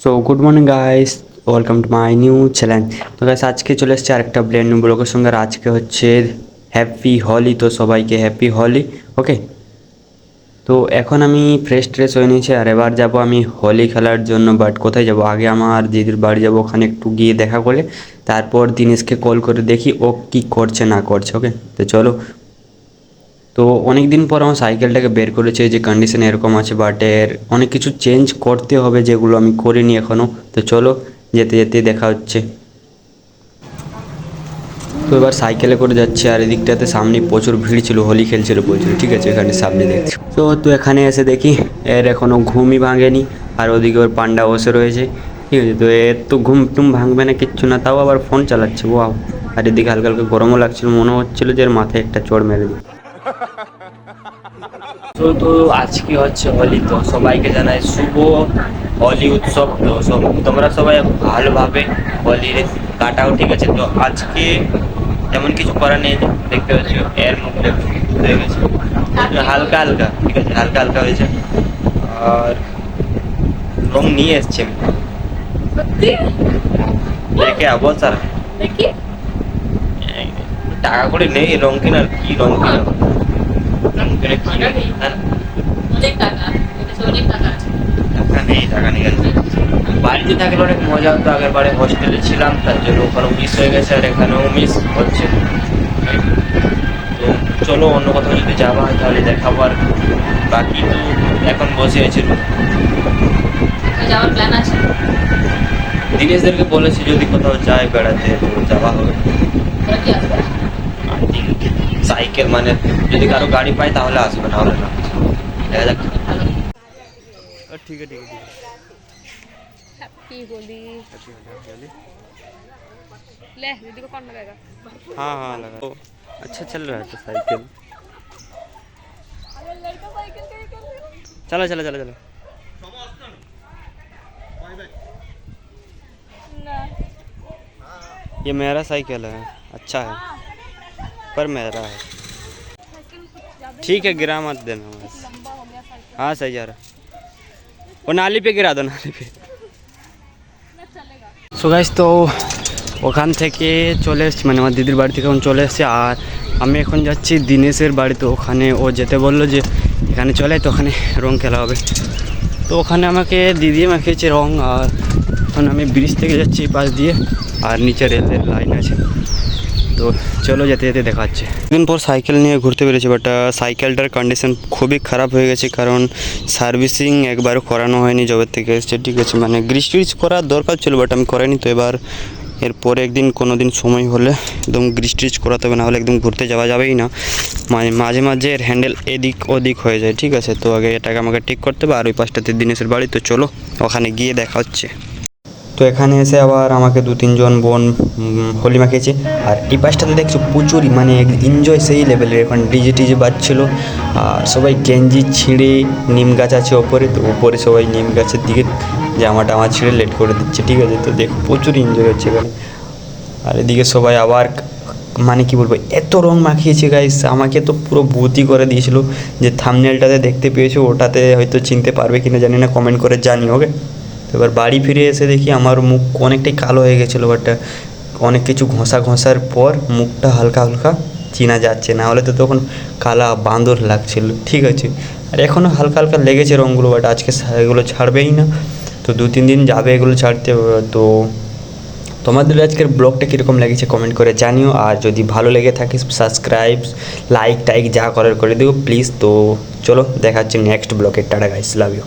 So good morning guys, welcome to my new channel. তো guys আজকে চলে এসেছে আরেকটা ব্র্যান্ড নিউ ব্লগের সঙ্গে। আর আজকে হচ্ছে হ্যাপি হোলি, তো সবাইকে হ্যাপি হোলি। ওকে, তো এখন আমি ফ্রেশ ট্রেশ হয়ে নিয়েছি আর এবার যাব আমি হোলি খেলার জন্য। বাট কোথায় যাব? আগে আমার দিদির বাড়ি যাব, ওখানে একটু গিয়ে দেখা করে তারপর দিনেশকে কল করে দেখি ও কী করছে না করছে। ওকে, তো চলো। তো অনেক দিন পর আমার সাইকেলটাকে বের করেছে, যে কন্ডিশন এরকম আছে, বাট এর অনেক কিছু চেঞ্জ করতে হবে যেগুলো আমি করিনি এখনও। তো চলো, যেতে যেতে দেখা হচ্ছে। তো এবার সাইকেলে করে যাচ্ছি আর এদিকটাতে সামনে প্রচুর ভিড় ছিল, হোলি খেলছিল প্রচুর। ঠিক আছে, এখানে সামনে দেখছি। তো এখানে এসে দেখি এর এখনও ঘুমই ভাঙেনি, আর ওদিকে ওর পান্ডা বসে রয়েছে। ঠিক আছে, তো এর তো ঘুম টুম ভাঙবে না, কিচ্ছু না, তাও আবার ফোন চালাচ্ছে। ওয়াও! আর এদিকে হালকা হালকা গরমও লাগছিল, মনে হচ্ছিল যে এর মাথায় একটা চড় মেরে দিই। তো আজকে হচ্ছে হোলি, তো সবাইকে জানাই শুভ হোলি উৎসব। তো তোমরা সবাই ভালোভাবে হোলি কাটাও। ঠিক আছে, তো আজকে তেমন কিছু করার নেই, দেখতে পাচ্ছি এর মধ্যে হয়ে গেছে হালকা হালকা। ঠিক আছে, হালকা হালকা হয়েছে। আর রং নিয়ে এসছে আমি, দেখে বল স্যার, টাকা করে নেই রং কেনার, কি রং কেনা, রং কিনে কি টাকা নেই, টাকা নেই। বাড়িতে থাকলে অনেক মজা হতো, আগের বারে হোস্টেলে ছিলাম তার জন্য ওখানেও মিস হয়ে গেছে আর এখানেও মিস হচ্ছে। তো চলো, অন্য কোথাও যদি যাওয়া হয় তাহলে দেখাবো। আর বাকি তো এখন বসে আছে, যাওয়ার প্ল্যান আছে। দিনেশদেরকে বলেছি যদি কোথাও যায় বেড়াতে তো যাওয়া হবে। তোরা কি আসবে? সাইকেল মানে যদি কারো গাড়ি পাই তাহলে আসবে, না হলে না। দেখা যাক। ठीक है ठीक है ठीक है। हैप्पी होली। होली। ले दीदी को कौन लगाएगा? हाँ हाँ लगा। तो अच्छा चल रहा है तो साइकिल। चलो चलो चलो चलो। ये मेरा साइकिल है, अच्छा है पर मेरा है। ठीक है, गिरा मत देना बस। हाँ सही जा रहा। वो नाली पे गिरा दो, नाली पे। সো গাইস, তো ওখান থেকে চলে এসেছি, মানে আমার দিদির বাড়ি থেকে এখন চলে এসেছি। আর আমি এখন যাচ্ছি দিনেশের বাড়িতে, ওখানে ও যেতে বললো যে এখানে চলে, তো ওখানে রং খেলা হবে। তো ওখানে আমাকে দিদি মাখিয়েছে রং। আর এখন আমি ব্রিজ থেকে যাচ্ছি পাশ দিয়ে, আর নিচে রেলের লাইন আছে। তো চলো, যেতে যেতে দেখা হচ্ছে। দিন পর সাইকেল নিয়ে ঘুরতে পেরেছি, বাট সাইকেলটার কন্ডিশন খুবই খারাপ হয়ে গেছে, কারণ সার্ভিসিং একবারও করানো হয়নি জবের থেকে এসছে। ঠিক আছে, মানে গ্রিস ট্রিস করার দরকার ছিল, বাট আমি করাইনি। তো এবার এরপরে একদিন কোনো দিন সময় হলে একদম গ্রিস ট্রিচ করাতে হবে, না হলে একদম ঘুরতে যাওয়া যাবেই না। মানে মাঝে মাঝে এর হ্যান্ডেল এদিক ওদিক হয়ে যায়। ঠিক আছে, তো আগে এটাকে আমাকে ঠিক করতে হবে। আর ওই পাশটাতে দিনেশের বাড়ি, তো চলো ওখানে গিয়ে দেখা হচ্ছে। তো এখানে এসে আবার আমাকে 2-3 জন বোন হোলি মাখিয়েছে। আর এই পাশটাতে দেখছো প্রচুরই, মানে এনজয় সেই লেভেলের। এখন ডিজে টিজে বাজছিলো আর সবাই গেঞ্জি ছিঁড়ে, নিম গাছ আছে ওপরে, তো ওপরে সবাই নিম গাছের দিকে জামাটা আমার ছিঁড়ে লেট করে দিচ্ছে। ঠিক আছে, তো দেখো প্রচুর এনজয় হচ্ছে এখানে। আর এদিকে সবাই আবার, মানে কি বলবো, এত রং মাখিয়েছে গাইস, আমাকে তো পুরো ভূতই করে দিয়েছিল। যে থাম্বনেলটাতে দেখতে পেয়েছো, ওটাতে হয়তো চিনতে পারবে কিনা জানি না, কমেন্ট করে জানি। ওকে, তো এবার বাড়ি ফিরে এসে দেখি আমার মুখ অনেকটাই কালো হয়ে গেছিলো, বাট অনেক কিছু ঘষার পর মুখটা হালকা হালকা চেনা যাচ্ছে, না হলে তো তখন কালা বাঁদর লাগছিল। ঠিক আছে, আর এখনও হালকা হালকা লেগেছে রঙগুলো, বাট আজকে এগুলো ছাড়বেই না, তো 2-3 দিন যাবে এগুলো ছাড়তে। তো তোমাদের আজকের ব্লগটা কীরকম লেগেছে কমেন্ট করে জানিও। আর যদি ভালো লেগে থাকে সাবস্ক্রাইব, লাইক টাইক যা করার করে দিও প্লিজ। তো চলো, দেখা হচ্ছে নেক্সট ব্লগে। Tata guys, love you.